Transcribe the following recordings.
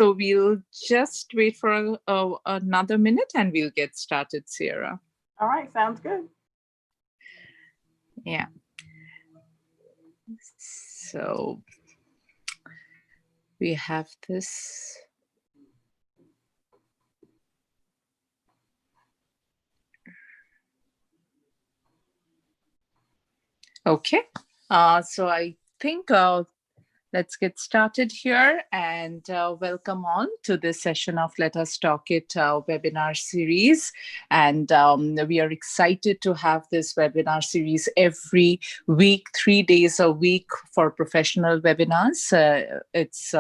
So we'll just wait for another minute and we'll get started, Ciara. All right, sounds good. Yeah. So we have this. Okay. So I think let's get started here and welcome all to this session of Let Us Talk It webinar series. And we are excited to have this webinar series every week, 3 days a week for professional webinars. It's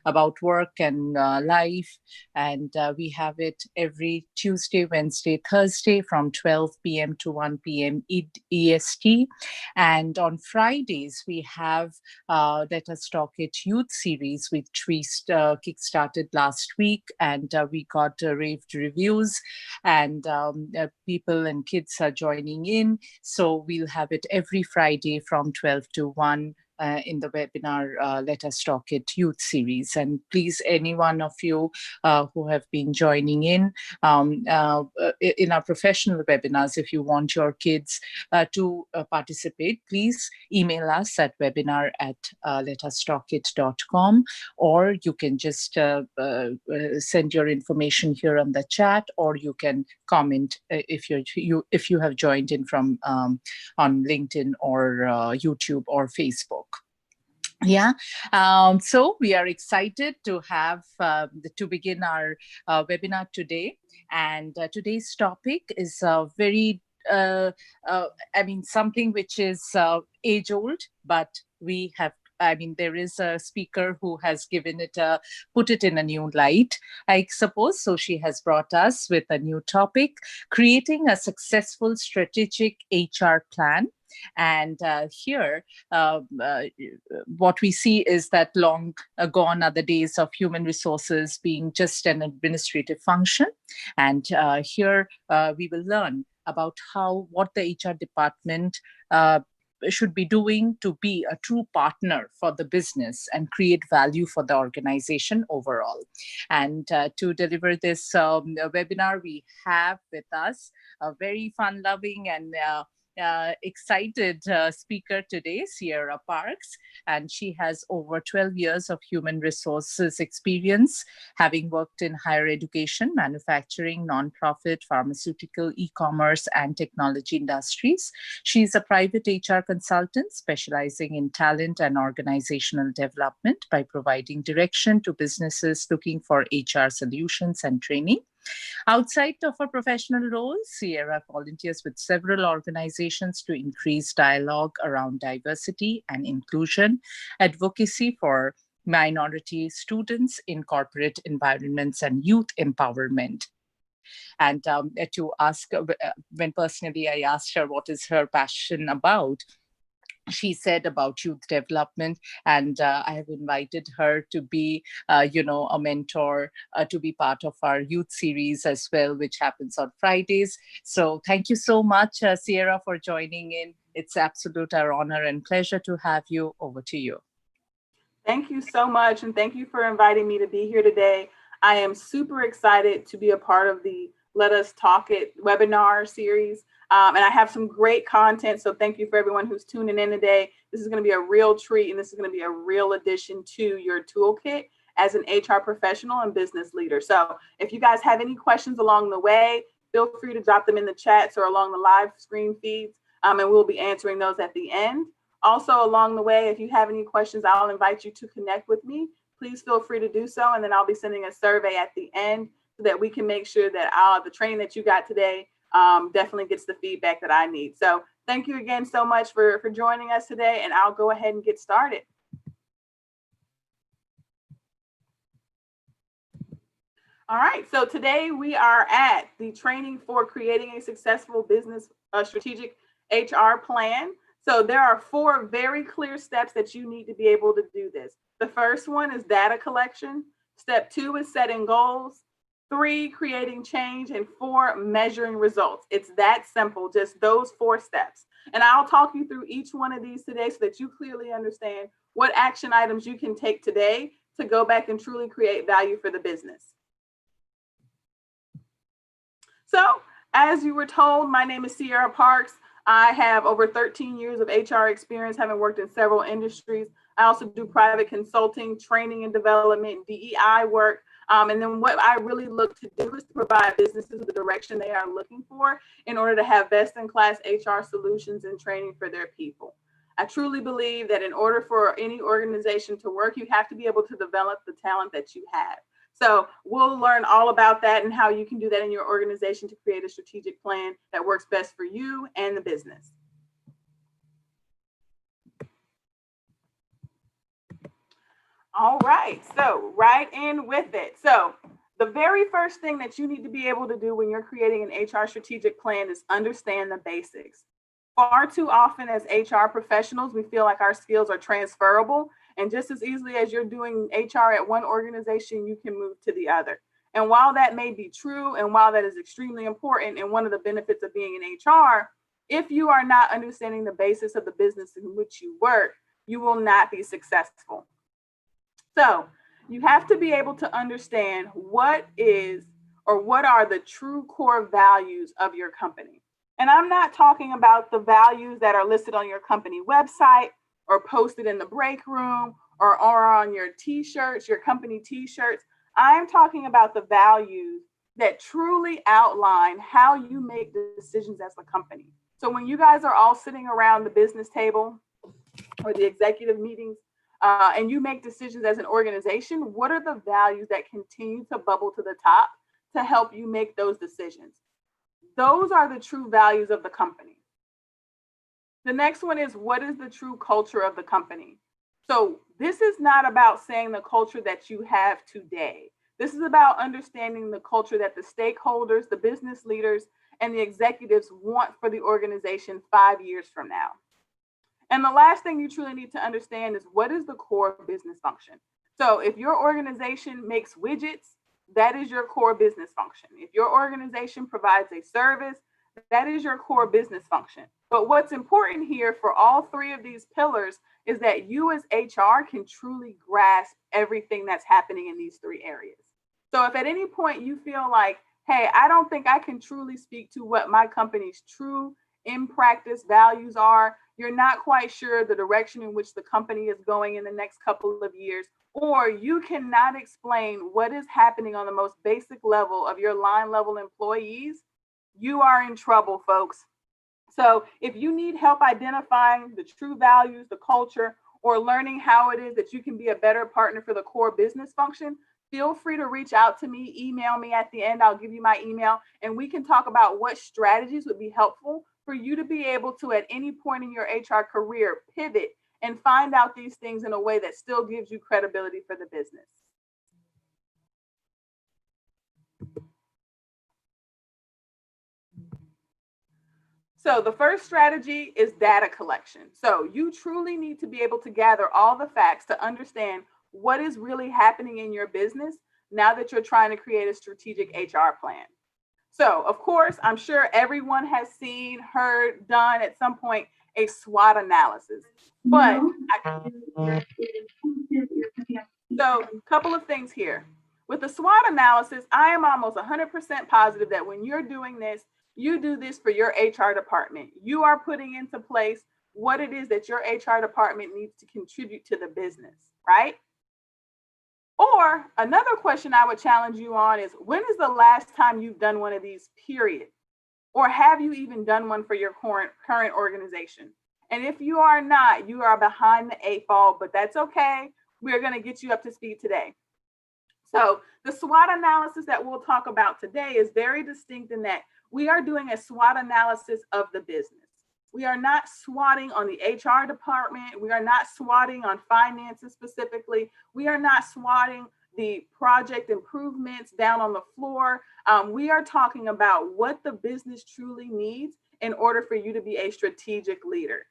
about work and life. And we have it every Tuesday, Wednesday, Thursday from 12 p.m. to 1 p.m. EST. And on Fridays, we have Let Us Talk It Youth series, which we kickstarted last week, and we got raved reviews, and people and kids are joining in. So we'll have it every Friday from 12 to 1. In the webinar Let Us Talk It Youth series. And please, any one of you who have been joining in our professional webinars, if you want your kids to participate, please email us at webinar@letustalkit.com, or you can just send your information here on the chat, or you can comment if you have joined in from on LinkedIn or YouTube or Facebook. Yeah, so we are excited to have to begin our webinar today, and today's topic is very something which is age old, but we have. There is a speaker who has put it in a new light, I suppose. So she has brought us with a new topic: creating a successful strategic HR plan. And here, what we see is that long gone are the days of human resources being just an administrative function. And here we will learn about what the HR department should be doing to be a true partner for the business and create value for the organization overall. And to deliver this webinar, we have with us a very fun-loving and excited speaker today, Ciara Parks, and she has over 12 years of human resources experience, having worked in higher education, manufacturing, nonprofit, pharmaceutical, e-commerce, and technology industries. She's a private HR consultant specializing in talent and organizational development by providing direction to businesses looking for HR solutions and training. Outside of her professional roles, Ciara volunteers with several organizations to increase dialogue around diversity and inclusion, advocacy for minority students in corporate environments, and youth empowerment. And to ask, when personally I asked her what is her passion about, she said about youth development, and I have invited her to be, a mentor, to be part of our youth series as well, which happens on Fridays. So thank you so much, Ciara, for joining in. It's absolute our honor and pleasure to have you. Over to you. Thank you so much, and thank you for inviting me to be here today. I am super excited to be a part of the Let Us Talk It webinar series. And I have some great content. So thank you for everyone who's tuning in today. This is going to be a real treat, and this is going to be a real addition to your toolkit as an HR professional and business leader. So if you guys have any questions along the way, feel free to drop them in the chats or along the live screen feeds, and we'll be answering those at the end. Also, along the way, if you have any questions, I'll invite you to connect with me. Please feel free to do so, and then I'll be sending a survey at the end so that we can make sure that the training that you got today definitely gets the feedback that I need. So thank you again so much for joining us today, and I'll go ahead and get started. All right, so today we are at the training for creating a successful business strategic HR plan. So there are 4 very clear steps that you need to be able to do this. The first one is data collection. Step 2 is setting goals. 3, creating change, and 4, measuring results. It's that simple, just those 4 steps. And I'll talk you through each one of these today so that you clearly understand what action items you can take today to go back and truly create value for the business. So, as you were told, my name is Ciara Parks. I have over 13 years of HR experience, having worked in several industries. I also do private consulting, training and development, DEI work. And then what I really look to do is to provide businesses with the direction they are looking for in order to have best-in-class HR solutions and training for their people. I truly believe that in order for any organization to work, you have to be able to develop the talent that you have. So we'll learn all about that and how you can do that in your organization to create a strategic plan that works best for you and the business. All right, so right in with it. So the very first thing that you need to be able to do when you're creating an HR strategic plan is understand the basics. Far too often as HR professionals, we feel like our skills are transferable, and just as easily as you're doing HR at one organization, you can move to the other. And while that may be true, and while that is extremely important, and one of the benefits of being in HR, if you are not understanding the basis of the business in which you work, you will not be successful. So you have to be able to understand what are the true core values of your company. And I'm not talking about the values that are listed on your company website or posted in the break room or on your t-shirts, your company t-shirts. I'm talking about the values that truly outline how you make decisions as a company. So when you guys are all sitting around the business table or the executive meetings, and you make decisions as an organization, what are the values that continue to bubble to the top to help you make those decisions? Those are the true values of the company. The next one is, what is the true culture of the company? So this is not about saying the culture that you have today. This is about understanding the culture that the stakeholders, the business leaders, and the executives want for the organization 5 years from now. And the last thing you truly need to understand is, what is the core business function? So if your organization makes widgets, that is your core business function. If your organization provides a service, that is your core business function. But what's important here for all three of these pillars is that you as HR can truly grasp everything that's happening in these three areas. So if at any point you feel like, hey, I don't think I can truly speak to what my company's true in practice values are, you're not quite sure the direction in which the company is going in the next couple of years, or you cannot explain what is happening on the most basic level of your line level employees, you are in trouble, folks. So if you need help identifying the true values, the culture, or learning how it is that you can be a better partner for the core business function, feel free to reach out to me, email me at the end. I'll give you my email, and we can talk about what strategies would be helpful for you to be able to, at any point in your HR career, pivot and find out these things in a way that still gives you credibility for the business. So the first strategy is data collection. So you truly need to be able to gather all the facts to understand what is really happening in your business now that you're trying to create a strategic HR plan. So, of course, I'm sure everyone has seen, heard, done at some point a SWOT analysis. But so a couple of things here. With the SWOT analysis, I am almost 100% positive that when you're doing this, you do this for your HR department. You are putting into place what it is that your HR department needs to contribute to the business, right? Or another question I would challenge you on is, when is the last time you've done one of these, period? Or have you even done one for your current organization? And if you are not, you are behind the 8 ball, but that's okay. We're going to get you up to speed today. So the SWOT analysis that we'll talk about today is very distinct in that we are doing a SWOT analysis of the business. We are not swatting on the HR department. We are not swatting on finances specifically. We are not swatting the project improvements down on the floor. We are talking about what the business truly needs in order for you to be a strategic leader.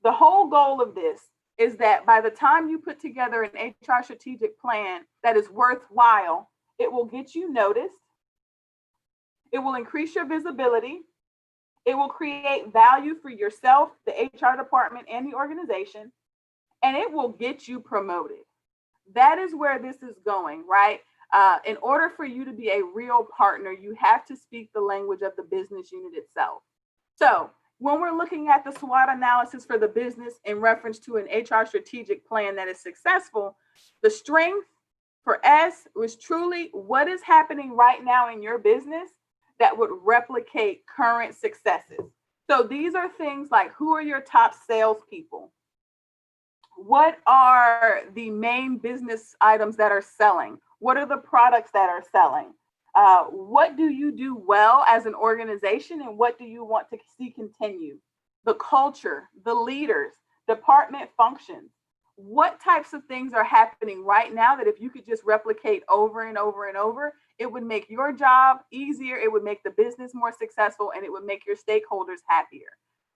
The whole goal of this is that by the time you put together an HR strategic plan that is worthwhile, it will get you noticed. It will increase your visibility. It will create value for yourself, the HR department, and the organization, and it will get you promoted. That is where this is going, right? In order for you to be a real partner, you have to speak the language of the business unit itself. So when we're looking at the SWOT analysis for the business in reference to an HR strategic plan that is successful, the strength for S was truly what is happening right now in your business that would replicate current successes. So these are things like, who are your top salespeople? What are the main business items that are selling? What are the products that are selling? What do you do well as an organization, and what do you want to see continue? The culture, the leaders, department functions. What types of things are happening right now that if you could just replicate over and over and over, it would make your job easier, it would make the business more successful, and it would make your stakeholders happier.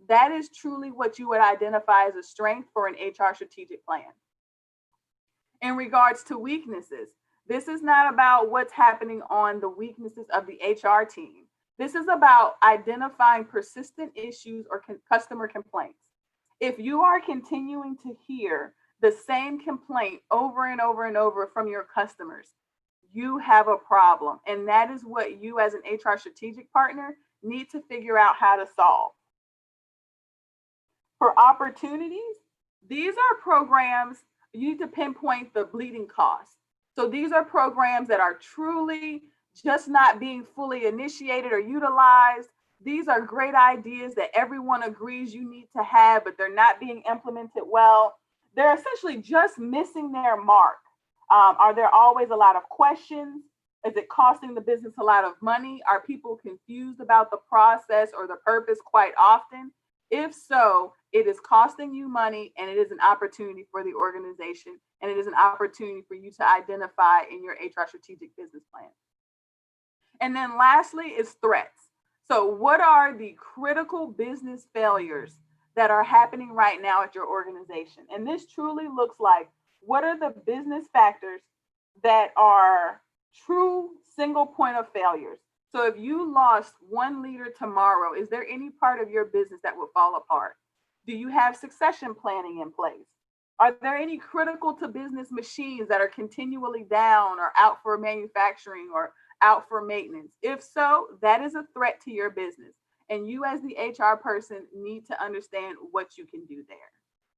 That is truly what you would identify as a strength for an HR strategic plan. In regards to weaknesses, this is not about what's happening on the weaknesses of the HR team. This is about identifying persistent issues or customer complaints. If you are continuing to hear the same complaint over and over and over from your customers, you have a problem. And that is what you as an HR strategic partner need to figure out how to solve. For opportunities, these are programs, you need to pinpoint the bleeding costs. So these are programs that are truly just not being fully initiated or utilized. These are great ideas that everyone agrees you need to have, but they're not being implemented well. They're essentially just missing their mark. Are there always a lot of questions? Is it costing the business a lot of money? Are people confused about the process or the purpose quite often? If so, it is costing you money, and it is an opportunity for the organization, and it is an opportunity for you to identify in your HR strategic business plan. And then lastly is threats. So what are the critical business failures that are happening right now at your organization? And this truly looks like, what are the business factors that are true single point of failures? So if you lost one leader tomorrow, is there any part of your business that would fall apart? Do you have succession planning in place? Are there any critical to business machines that are continually down or out for manufacturing or out for maintenance? If so, that is a threat to your business. And you as the HR person need to understand what you can do there.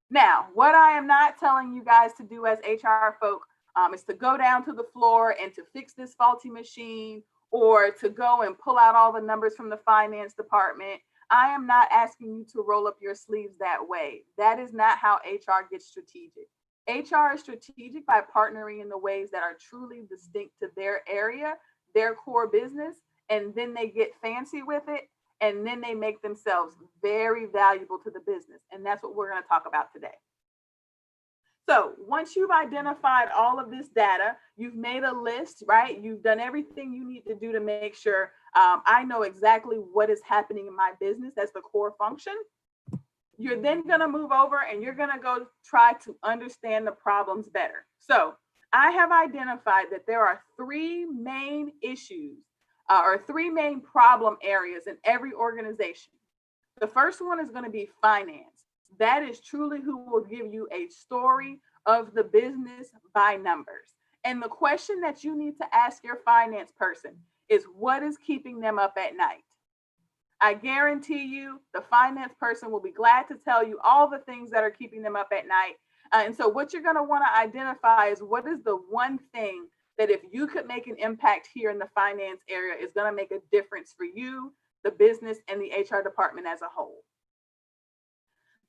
Now, what I am not telling you guys to do as HR folk is to go down to the floor and to fix this faulty machine, or to go and pull out all the numbers from the finance department. I am not asking you to roll up your sleeves that way. That is not how HR gets strategic. HR is strategic by partnering in the ways that are truly distinct to their area, their core business, and then they get fancy with it, and then they make themselves very valuable to the business. And that's what we're going to talk about today. So once you've identified all of this data, you've made a list, right? You've done everything you need to do to make sure I know exactly what is happening in my business. That's the core function. You're then going to move over and you're going to go try to understand the problems better. So I have identified that there are three main issues or three main problem areas in every organization. The first one is going to be finance. That is truly who will give you a story of the business by numbers. And the question that you need to ask your finance person is, what is keeping them up at night? I guarantee you the finance person will be glad to tell you all the things that are keeping them up at night. And so what you're going to want to identify is, what is the one thing that if you could make an impact here in the finance area is going to make a difference for you, the business, and the HR department as a whole.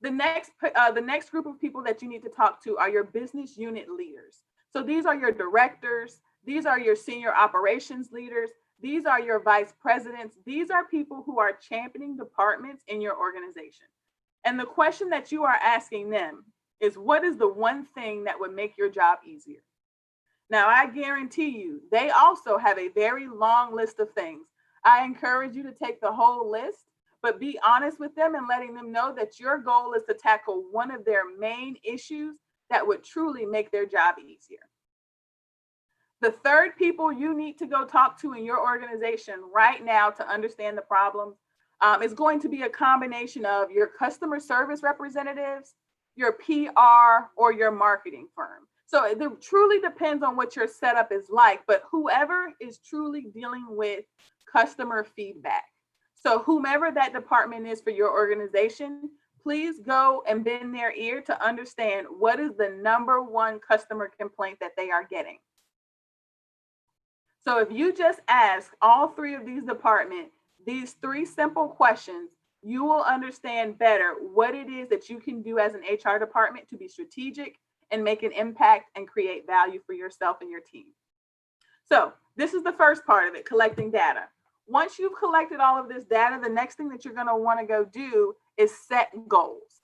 The next group of people that you need to talk to are your business unit leaders. So these are your directors, these are your senior operations leaders, these are your vice presidents. These are people who are championing departments in your organization. And the question that you are asking them is, what is the one thing that would make your job easier? Now, I guarantee you, they also have a very long list of things. I encourage you to take the whole list, but be honest with them and letting them know that your goal is to tackle one of their main issues that would truly make their job easier. The third people you need to go talk to in your organization right now to understand the problems is going to be a combination of your customer service representatives, your PR, or your marketing firm. So it truly depends on what your setup is like, but whoever is truly dealing with customer feedback. So whomever that department is for your organization, please go and bend their ear to understand what is the number one customer complaint that they are getting. So if you just ask all three of these departments these three simple questions, you will understand better what it is that you can do as an HR department to be strategic and make an impact and create value for yourself and your team. So this is the first part of it, collecting data. Once you've collected all of this data, the next thing that you're going to want to go do is set goals.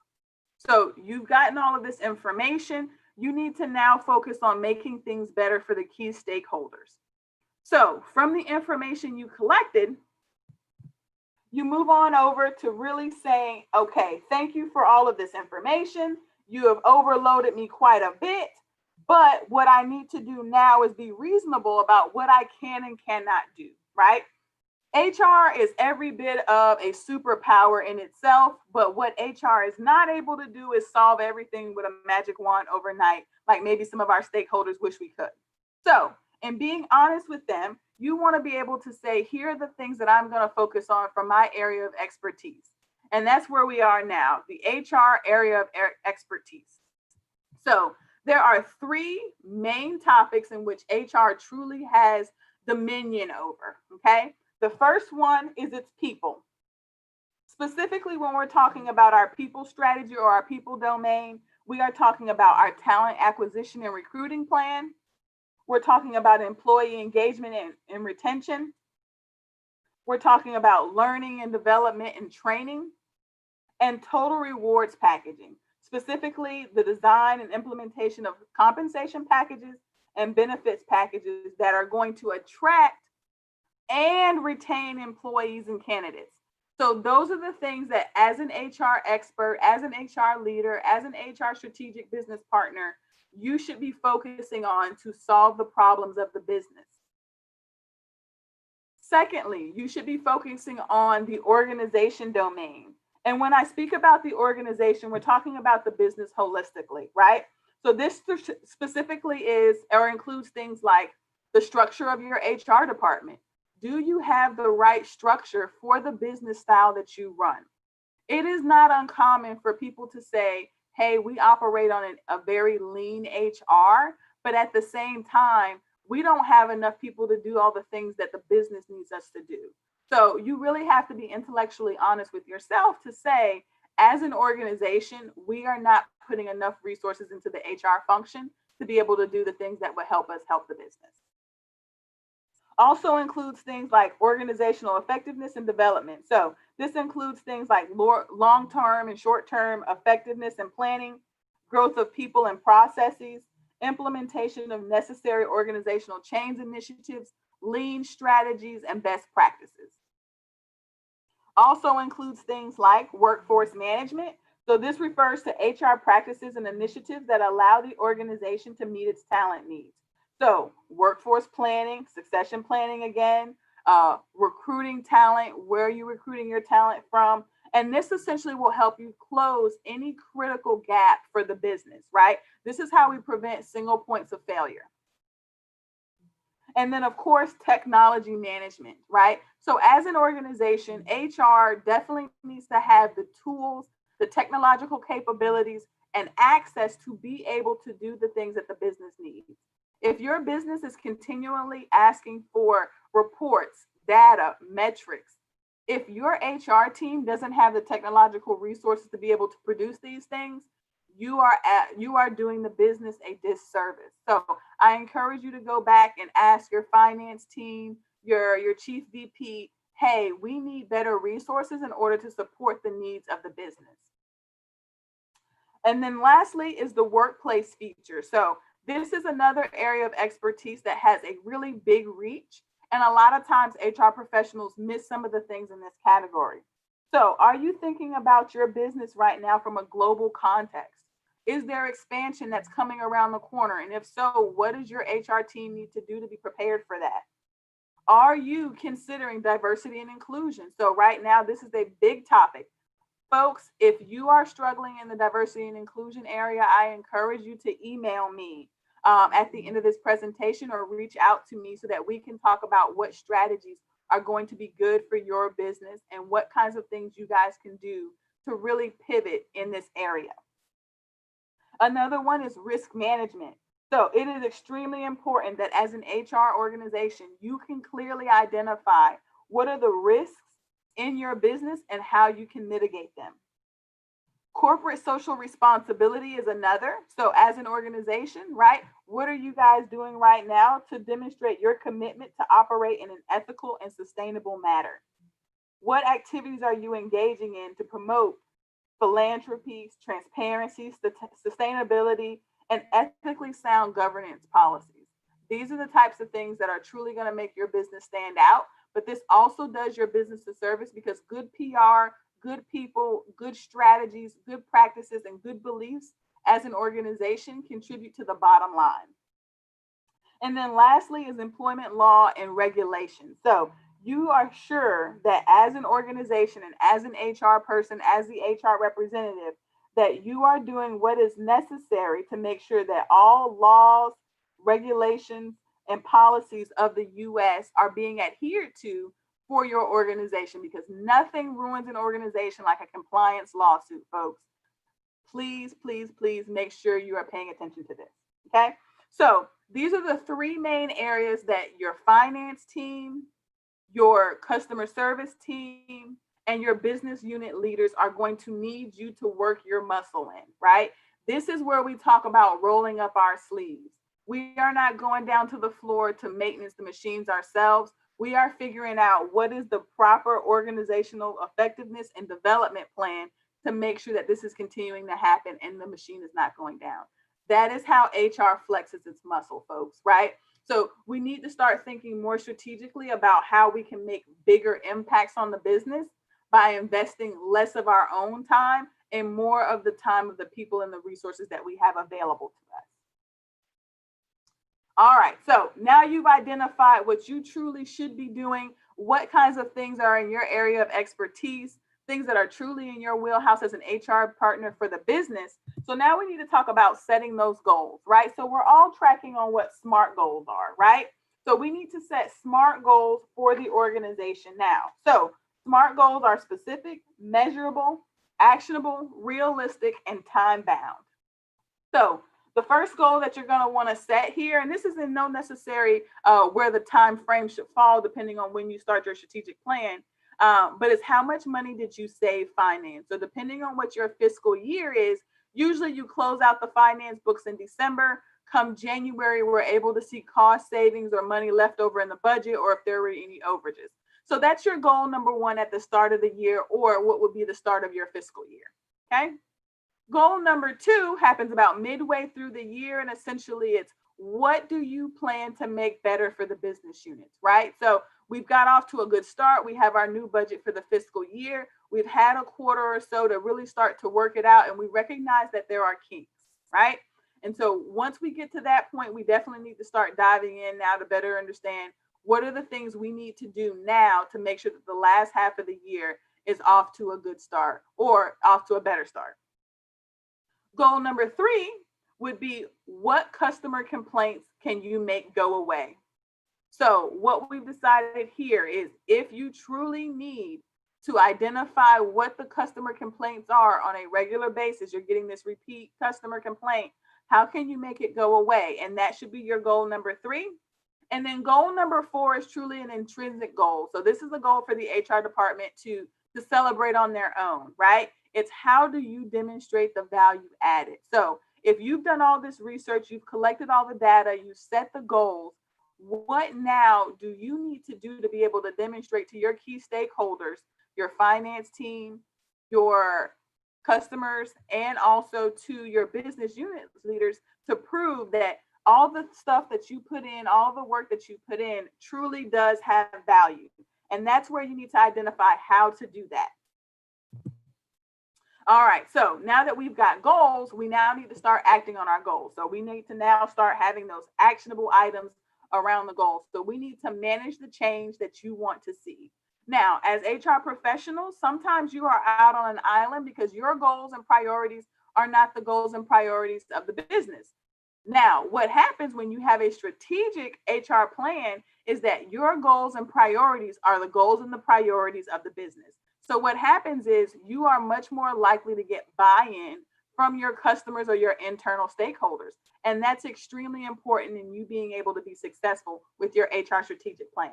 So you've gotten all of this information. You need to now focus on making things better for the key stakeholders. So from the information you collected, you move on over to really saying, okay, thank you for all of this information. You have overloaded me quite a bit, but what I need to do now is be reasonable about what I can and cannot do, right? HR is every bit of a superpower in itself, but what HR is not able to do is solve everything with a magic wand overnight, like maybe some of our stakeholders wish we could. So, in being honest with them, you want to be able to say, here are the things that I'm going to focus on from my area of expertise. And that's where we are now, the HR area of expertise. So there are three main topics in which HR truly has dominion over, okay? The first one is its people. Specifically, when we're talking about our people strategy or our people domain, we are talking about our talent acquisition and recruiting plan. We're talking about employee engagement and retention. We're talking about learning and development and training, and total rewards packaging, specifically the design and implementation of compensation packages and benefits packages that are going to attract and retain employees and candidates. So those are the things that as an HR expert, as an HR leader, as an HR strategic business partner, you should be focusing on to solve the problems of the business. Secondly, you should be focusing on the organization domain. And when I speak about the organization, we're talking about the business holistically, right? So this specifically is or includes things like the structure of your HR department. Do you have the right structure for the business style that you run? It is not uncommon for people to say, hey, we operate on a very lean HR, but at the same time, we don't have enough people to do all the things that the business needs us to do. So you really have to be intellectually honest with yourself to say, as an organization, we are not putting enough resources into the HR function to be able to do the things that would help us help the business. Also includes things like organizational effectiveness and development. So this includes things like long-term and short-term effectiveness and planning, growth of people and processes, implementation of necessary organizational change initiatives, lean strategies, and best practices. Also includes things like workforce management. So this refers to HR practices and initiatives that allow the organization to meet its talent needs. So workforce planning, succession planning again, recruiting talent, where are you recruiting your talent from? And this essentially will help you close any critical gap for the business, right? This is how we prevent single points of failure. And then, of course, technology management, right? So as an organization, HR definitely needs to have the tools, the technological capabilities, and access to be able to do the things that the business needs. If your business is continually asking for reports, data, metrics, if your HR team doesn't have the technological resources to be able to produce these things, you are doing the business a disservice. So I encourage you to go back and ask your finance team, your chief VP, hey, we need better resources in order to support the needs of the business. And then lastly is the workplace feature. So this is another area of expertise that has a really big reach. And a lot of times HR professionals miss some of the things in this category. So are you thinking about your business right now from a global context? Is there expansion that's coming around the corner? And if so, what does your HR team need to do to be prepared for that? Are you considering diversity and inclusion? So right now, this is a big topic. Folks, if you are struggling in the diversity and inclusion area, I encourage you to email me. at the end of this presentation, or reach out to me so that we can talk about what strategies are going to be good for your business and what kinds of things you guys can do to really pivot in this area. Another one is risk management. So it is extremely important that as an HR organization, you can clearly identify what are the risks in your business and how you can mitigate them. Corporate social responsibility is another. So as an organization, right, what are you guys doing right now to demonstrate your commitment to operate in an ethical and sustainable manner? What activities are you engaging in to promote philanthropy, transparency, sustainability, and ethically sound governance policies? These are the types of things that are truly going to make your business stand out. But this also does your business a service, because good PR, good people, good strategies, good practices, and good beliefs as an organization contribute to the bottom line. And then lastly is employment law and regulation. So you are sure that as an organization and as an HR person, as the HR representative, that you are doing what is necessary to make sure that all laws, regulations, and policies of the US are being adhered to for your organization, because nothing ruins an organization like a compliance lawsuit, folks. Please, please, please make sure you are paying attention to this, okay? So these are the three main areas that your finance team, your customer service team, and your business unit leaders are going to need you to work your muscle in, right? This is where we talk about rolling up our sleeves. We are not going down to the floor to maintenance the machines ourselves. We are figuring out what is the proper organizational effectiveness and development plan to make sure that this is continuing to happen and the machine is not going down. That is how HR flexes its muscle, folks, right? So we need to start thinking more strategically about how we can make bigger impacts on the business by investing less of our own time and more of the time of the people and the resources that we have available to us. All right, so now you've identified what you truly should be doing, what kinds of things are in your area of expertise, things that are truly in your wheelhouse as an HR partner for the business. So now we need to talk about setting those goals, right? So we're all tracking on what SMART goals are, right? So we need to set SMART goals for the organization now. So SMART goals are specific, measurable, actionable, realistic, and time-bound. So the first goal that you're going to want to set here, and this is in no necessary where the time frame should fall depending on when you start your strategic plan, but it's how much money did you save finance? So depending on what your fiscal year is, usually you close out the finance books in December. Come January, we're able to see cost savings or money left over in the budget, or if there were any overages. So that's your goal number one at the start of the year, or what would be the start of your fiscal year, okay? Goal number two happens about midway through the year, and essentially it's what do you plan to make better for the business units, right? So we've got off to a good start. We have our new budget for the fiscal year. We've had a quarter or so to really start to work it out, and we recognize that there are kinks, right? And so once we get to that point, we definitely need to start diving in now to better understand what are the things we need to do now to make sure that the last half of the year is off to a good start or off to a better start. Goal number three would be, what customer complaints can you make go away? So what we've decided here is, if you truly need to identify what the customer complaints are on a regular basis, you're getting this repeat customer complaint, how can you make it go away? And that should be your goal number three. And then goal number four is truly an intrinsic goal. So this is a goal for the HR department to celebrate on their own, right? It's how do you demonstrate the value added? So if you've done all this research, you've collected all the data, you set the goals, what now do you need to do to be able to demonstrate to your key stakeholders, your finance team, your customers, and also to your business unit leaders, to prove that all the stuff that you put in, all the work that you put in truly does have value? And that's where you need to identify how to do that. All right, so now that we've got goals, we now need to start acting on our goals. So we need to now start having those actionable items around the goals. So we need to manage the change that you want to see. Now, as HR professionals, sometimes you are out on an island because your goals and priorities are not the goals and priorities of the business. Now, what happens when you have a strategic HR plan is that your goals and priorities are the goals and the priorities of the business. So what happens is you are much more likely to get buy-in from your customers or your internal stakeholders. And that's extremely important in you being able to be successful with your HR strategic plan.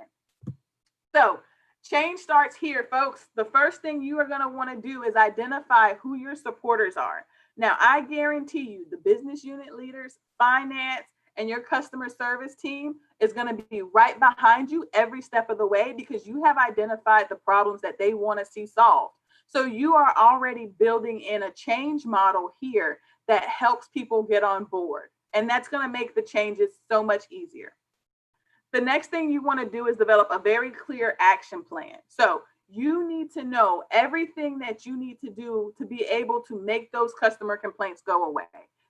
So change starts here, folks. The first thing you are going to want to do is identify who your supporters are. Now, I guarantee you the business unit leaders, finance, and your customer service team is going to be right behind you every step of the way because you have identified the problems that they want to see solved. So you are already building in a change model here that helps people get on board. And that's going to make the changes so much easier. The next thing you want to do is develop a very clear action plan. So you need to know everything that you need to do to be able to make those customer complaints go away,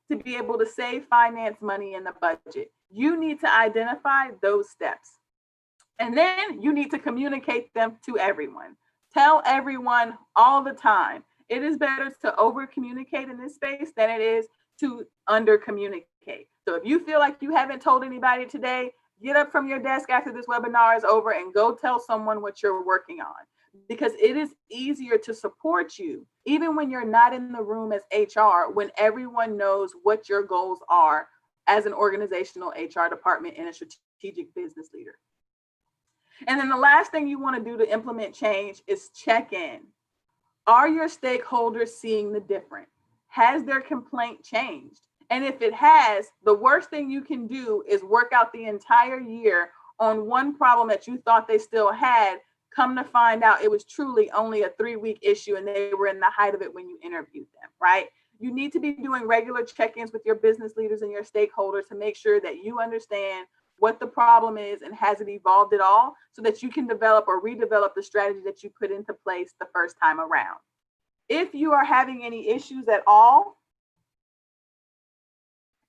to be able to save finance money in the budget. You need to identify those steps. And then you need to communicate them to everyone. Tell everyone all the time. It is better to over communicate in this space than it is to under communicate. So if you feel like you haven't told anybody today, get up from your desk after this webinar is over and go tell someone what you're working on, because it is easier to support you even when you're not in the room as HR, when everyone knows what your goals are as an organizational HR department and a strategic business leader. And then the last thing you want to do to implement change is check in. Are your stakeholders seeing the difference? Has their complaint changed? And if it has, the worst thing you can do is work out the entire year on one problem that you thought they still had. Come to find out it was truly only a 3-week issue and they were in the height of it when you interviewed them, right? You need to be doing regular check-ins with your business leaders and your stakeholders to make sure that you understand what the problem is and has it evolved at all, so that you can develop or redevelop the strategy that you put into place the first time around. If you are having any issues at all,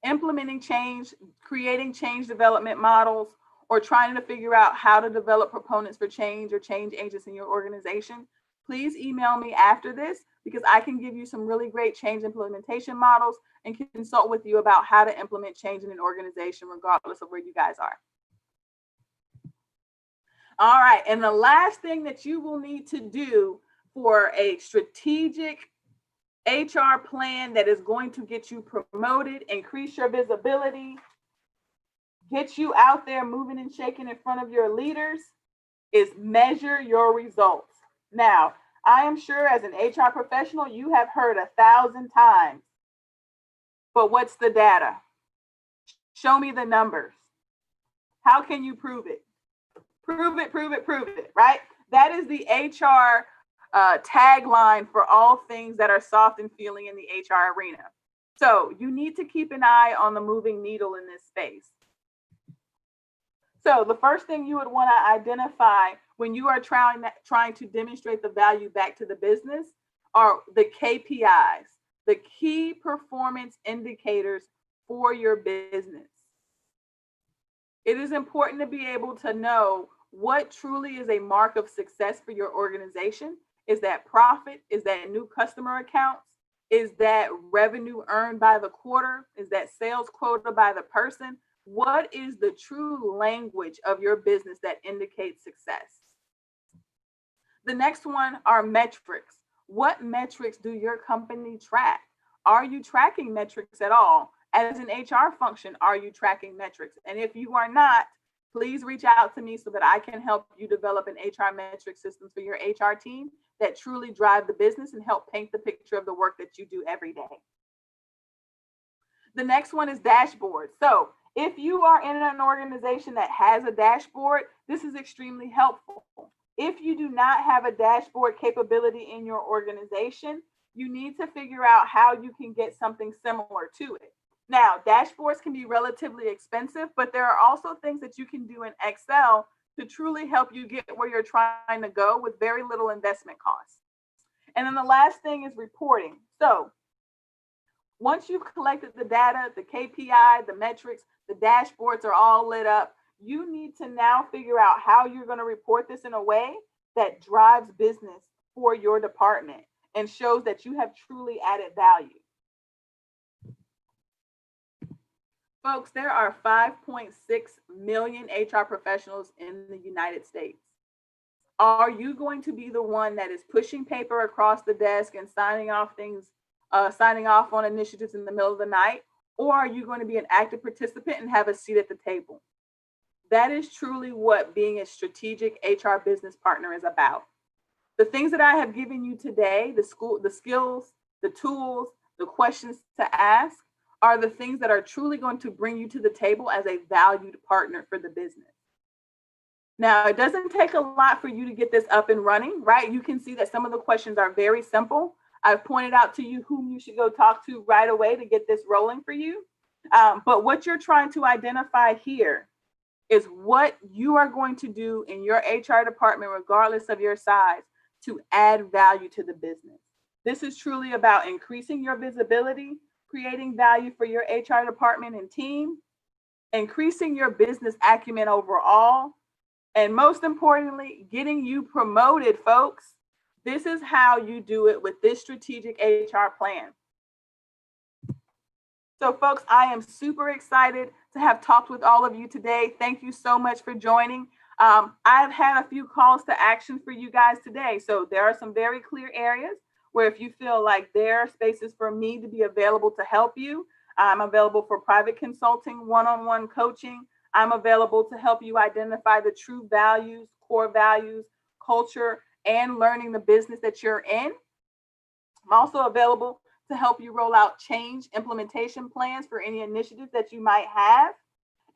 implementing change, creating change development models, or trying to figure out how to develop proponents for change or change agents in your organization, please email me after this, because I can give you some really great change implementation models and consult with you about how to implement change in an organization regardless of where you guys are. All right, and the last thing that you will need to do for a strategic HR plan that is going to get you promoted, increase your visibility, get you out there moving and shaking in front of your leaders, is measure your results. Now, I am sure as an HR professional, you have heard 1,000 times, but what's the data? Show me the numbers. How can you prove it? Prove it, prove it, prove it, right? That is the HR tagline for all things that are soft and feeling in the HR arena. So you need to keep an eye on the moving needle in this space. So the first thing you would want to identify when you are trying to demonstrate the value back to the business are the KPIs, the key performance indicators for your business. It is important to be able to know what truly is a mark of success for your organization. Is that profit? Is that new customer accounts? Is that revenue earned by the quarter? Is that sales quota by the person? What is the true language of your business that indicates success? The next one are metrics. What metrics do your company track? Are you tracking metrics at all? As an HR function, are you tracking metrics? And if you are not, please reach out to me so that I can help you develop an HR metric system for your HR team that truly drive the business and help paint the picture of the work that you do every day. The next one is dashboard. So if you are in an organization that has a dashboard, this is extremely helpful. If you do not have a dashboard capability in your organization, you need to figure out how you can get something similar to it. Now, dashboards can be relatively expensive, but there are also things that you can do in Excel to truly help you get where you're trying to go with very little investment costs. And then the last thing is reporting. So once you've collected the data, the KPI, the metrics, the dashboards are all lit up, you need to now figure out how you're going to report this in a way that drives business for your department and shows that you have truly added value. Folks, there are 5.6 million HR professionals in the United States. Are you going to be the one that is pushing paper across the desk and signing off things, signing off on initiatives in the middle of the night? Or are you going to be an active participant and have a seat at the table? That is truly what being a strategic HR business partner is about. The things that I have given you today, the skills, the tools, the questions to ask, are the things that are truly going to bring you to the table as a valued partner for the business. Now, it doesn't take a lot for you to get this up and running, right? You can see that some of the questions are very simple. I've pointed out to you whom you should go talk to right away to get this rolling for you. But what you're trying to identify here is what you are going to do in your HR department, regardless of your size, to add value to the business. This is truly about increasing your visibility, creating value for your HR department and team, increasing your business acumen overall, and most importantly, getting you promoted, folks. This is how you do it with this strategic HR plan. So, folks, I am super excited to have talked with all of you today. Thank you so much for joining. I've had a few calls to action for you guys today. So there are some very clear areas where if you feel like there are spaces for me to be available to help you, I'm available for private consulting, one-on-one coaching. I'm available to help you identify the true values, core values, culture, and learning the business that you're in. I'm also available to help you roll out change implementation plans for any initiatives that you might have.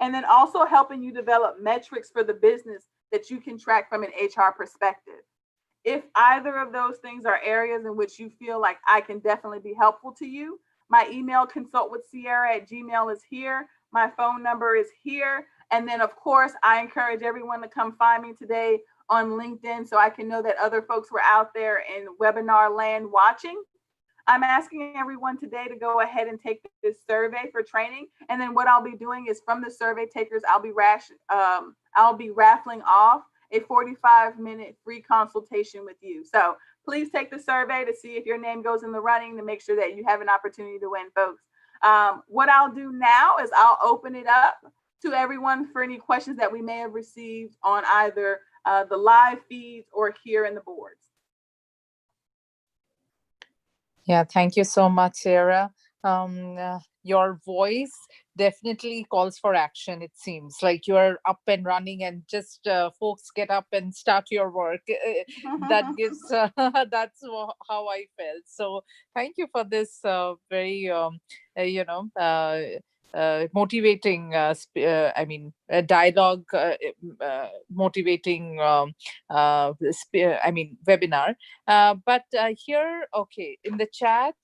And then also helping you develop metrics for the business that you can track from an HR perspective. If either of those things are areas in which you feel like I can definitely be helpful to you, my email consultwithciara@gmail is here. My phone number is here. And then, of course, I encourage everyone to come find me today on LinkedIn so I can know that other folks were out there in webinar land watching. I'm asking everyone today to go ahead and take this survey for training. And then what I'll be doing is from the survey takers, I'll be raffling off a 45-minute free consultation with you. So please take the survey to see if your name goes in the running to make sure that you have an opportunity to win, folks. What I'll do now is I'll open it up to everyone for any questions that we may have received on either the live feeds or here in the boards. Yeah, thank you so much, Ciara. Your voice definitely calls for action. It seems like you're up and running and just folks get up and start your work. That gives, that's how I felt. So thank you for this very, motivating, dialogue, motivating, webinar. But here, okay, in the chat,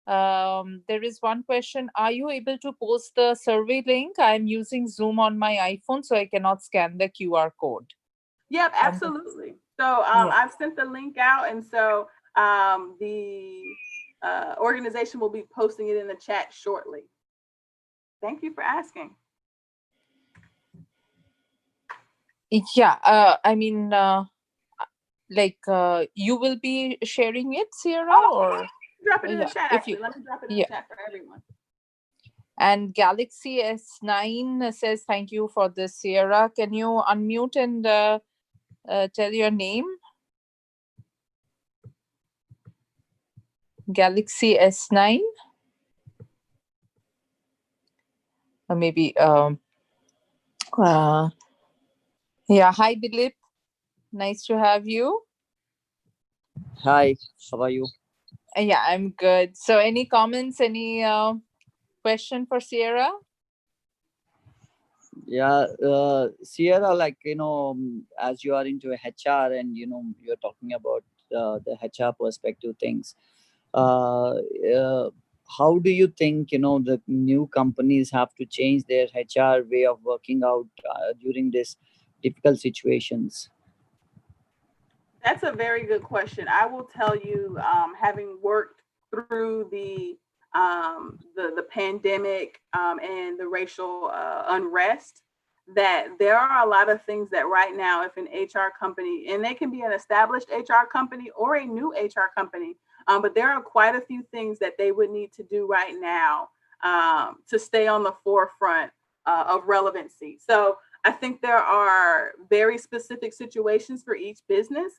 there is one question. Are you able to post the survey link? I'm using Zoom on my iPhone, so I cannot scan the QR code. Yep, absolutely. So I've sent the link out, and so the organization will be posting it in the chat shortly. Thank you for asking. Yeah, you will be sharing it, Ciara, or drop it in the chat. Actually, let me drop it in the chat for everyone. And Galaxy S9 says, thank you for this, Ciara. Can you unmute and tell your name? Galaxy S9? Or maybe, yeah, hi, Dilip. Nice to have you. Hi, how are you? Yeah, I'm good. So any comments, any question for Ciara? Yeah, Ciara, as you are into HR and, you're talking about the HR perspective things. How do you think, the new companies have to change their HR way of working out during this difficult situations? That's a very good question. I will tell you, having worked through the pandemic and the racial unrest, that there are a lot of things that right now, if an HR company, and they can be an established HR company or a new HR company, but there are quite a few things that they would need to do right now to stay on the forefront of relevancy. So I think there are very specific situations for each business,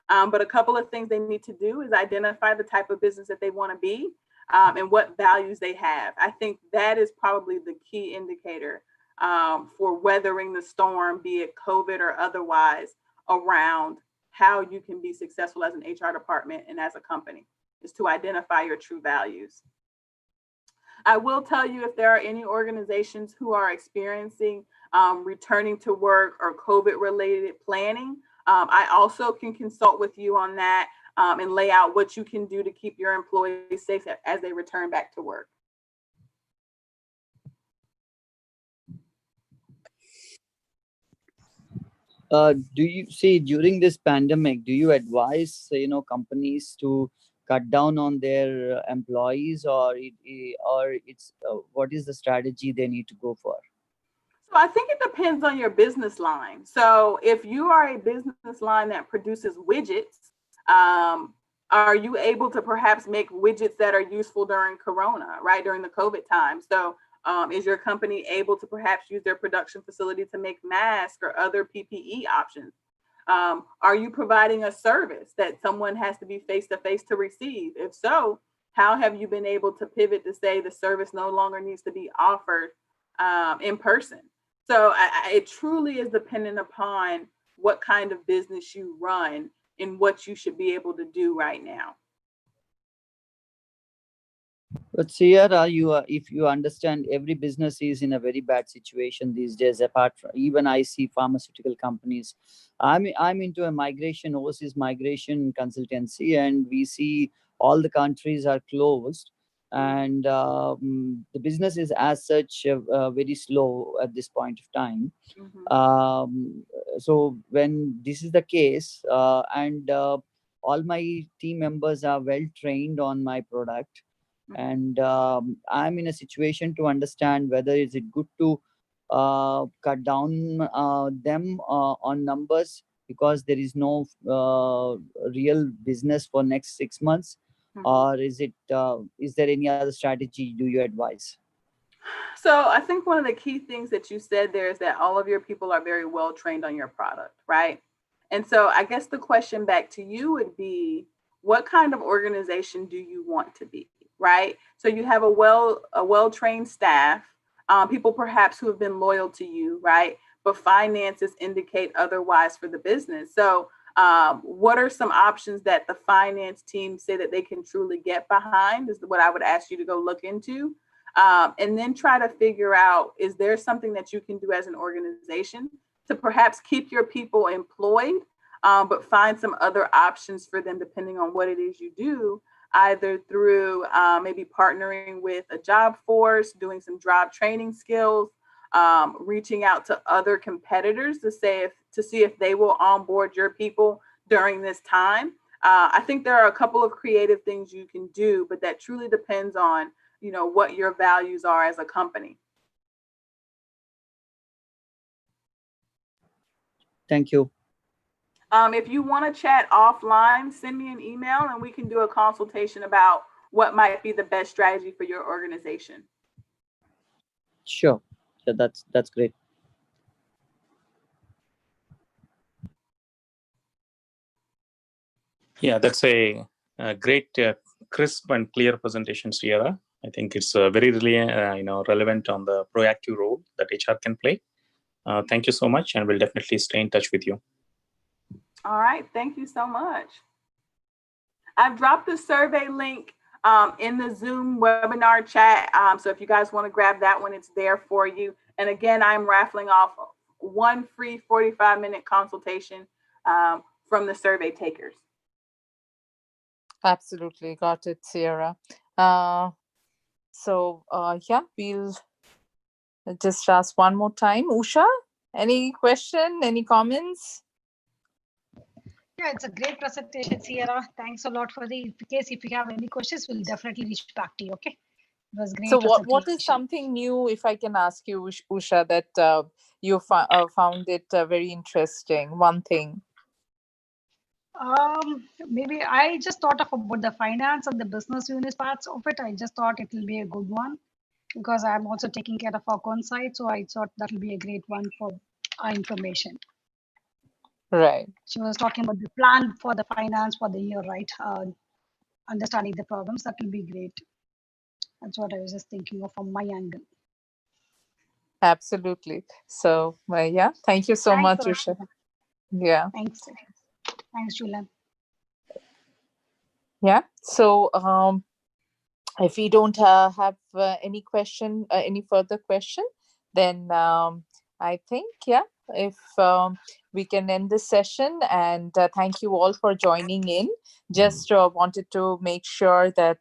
but a couple of things they need to do is identify the type of business that they want to be and what values they have. I think that is probably the key indicator for weathering the storm, be it COVID or otherwise, around how you can be successful as an HR department and as a company, is to identify your true values. I will tell you, if there are any organizations who are experiencing returning to work or COVID related planning, I also can consult with you on that and lay out what you can do to keep your employees safe as they return back to work. Do you see, during this pandemic, do you advise companies to cut down on their employees, or it's what is the strategy they need to go for? So I think it depends on your business line. So if you are a business line that produces widgets, are you able to perhaps make widgets that are useful during Corona, right, during the COVID time? So is your company able to perhaps use their production facility to make masks or other PPE options? Are you providing a service that someone has to be face-to-face to receive? If so, how have you been able to pivot to say the service no longer needs to be offered in person? So it truly is dependent upon what kind of business you run and what you should be able to do right now. But Ciara, if you understand, every business is in a very bad situation these days. Apart from, even I see pharmaceutical companies. I'm into a overseas migration consultancy, and we see all the countries are closed, and the business is as such very slow at this point of time. So when this is the case, and all my team members are well trained on my product, and I'm in a situation to understand whether is it good to cut down them on numbers, because there is no real business for next 6 months, or is there any other strategy do you advise? So I think one of the key things that you said there is that all of your people are very well trained on your product, right? And so I guess the question back to you would be, what kind of organization do you want to be, right? So you have a well-trained staff, people perhaps who have been loyal to you, right? But finances indicate otherwise for the business. So what are some options that the finance team say that they can truly get behind, is what I would ask you to go look into. And then try to figure out, is there something that you can do as an organization to perhaps keep your people employed, but find some other options for them depending on what it is you do, either through maybe partnering with a job force, doing some job training skills, reaching out to other competitors to see if they will onboard your people during this time. I think there are a couple of creative things you can do, but that truly depends on what your values are as a company. Thank you. If you want to chat offline, send me an email and we can do a consultation about what might be the best strategy for your organization. Sure. Yeah, that's great. Yeah, that's a great, crisp and clear presentation, Ciara. I think it's very relevant on the proactive role that HR can play. Thank you so much, and we'll definitely stay in touch with you. All right, thank you so much. I've dropped the survey link in the Zoom webinar chat. So if you guys want to grab that one, it's there for you. And again, I'm raffling off one free 45-minute consultation from the survey takers. Absolutely. Got it, Ciara. So yeah, we'll just ask one more time. Usha, any question, any comments? Yeah, it's a great presentation, Ciara. Thanks a lot for in case if you have any questions, we'll definitely reach back to you. Okay. It was great. So what is something new, if I can ask you, Usha, that you found it very interesting? One thing. Maybe I just thought about the finance and the business unit parts of it. I just thought it will be a good one. because I'm also taking care of our own side. So I thought that will be a great one for our information. Right. She was talking about the plan for the finance for the year, right? Understanding the problems, that will be great. That's what I was just thinking of from my angle. Absolutely. So, yeah, thank you so Thanks much, a lot. Usha. Yeah. Thanks. Thanks, Julian. Yeah. So, if we don't have any further question, then I think, yeah, if we can end this session, and thank you all for joining in. Just wanted to make sure that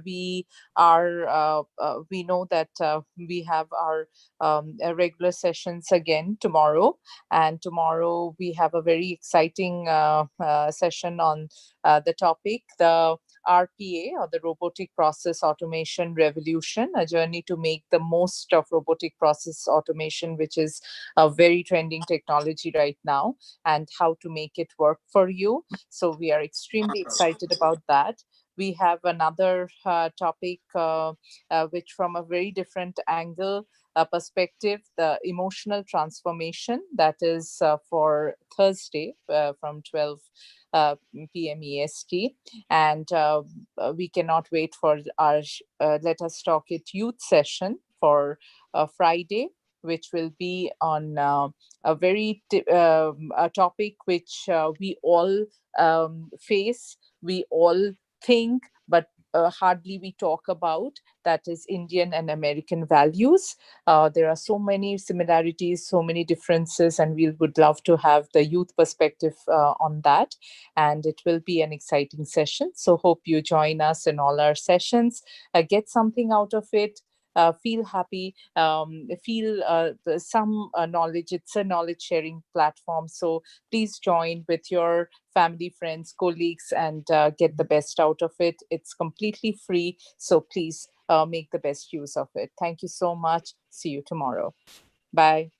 we know that we have our regular sessions again tomorrow, and tomorrow we have a very exciting session on the topic, the RPA, or the Robotic Process Automation Revolution, a journey to make the most of robotic process automation, which is a very trending technology right now, and how to make it work for you. So we are extremely excited about that. We have another topic, which from a very different angle, perspective, the emotional transformation, that is for Thursday from 12 p.m. EST. And we cannot wait for our Let Us Talk It youth session for Friday, which will be on a topic which we all face, we all think, but hardly we talk about, that is Indian and American values. There are so many similarities, so many differences, and we would love to have the youth perspective on that. And it will be an exciting session. So hope you join us in all our sessions, get something out of it. Feel happy, feel some knowledge. It's a knowledge sharing platform. So please join with your family, friends, colleagues, and get the best out of it. It's completely free. So please make the best use of it. Thank you so much. See you tomorrow. Bye.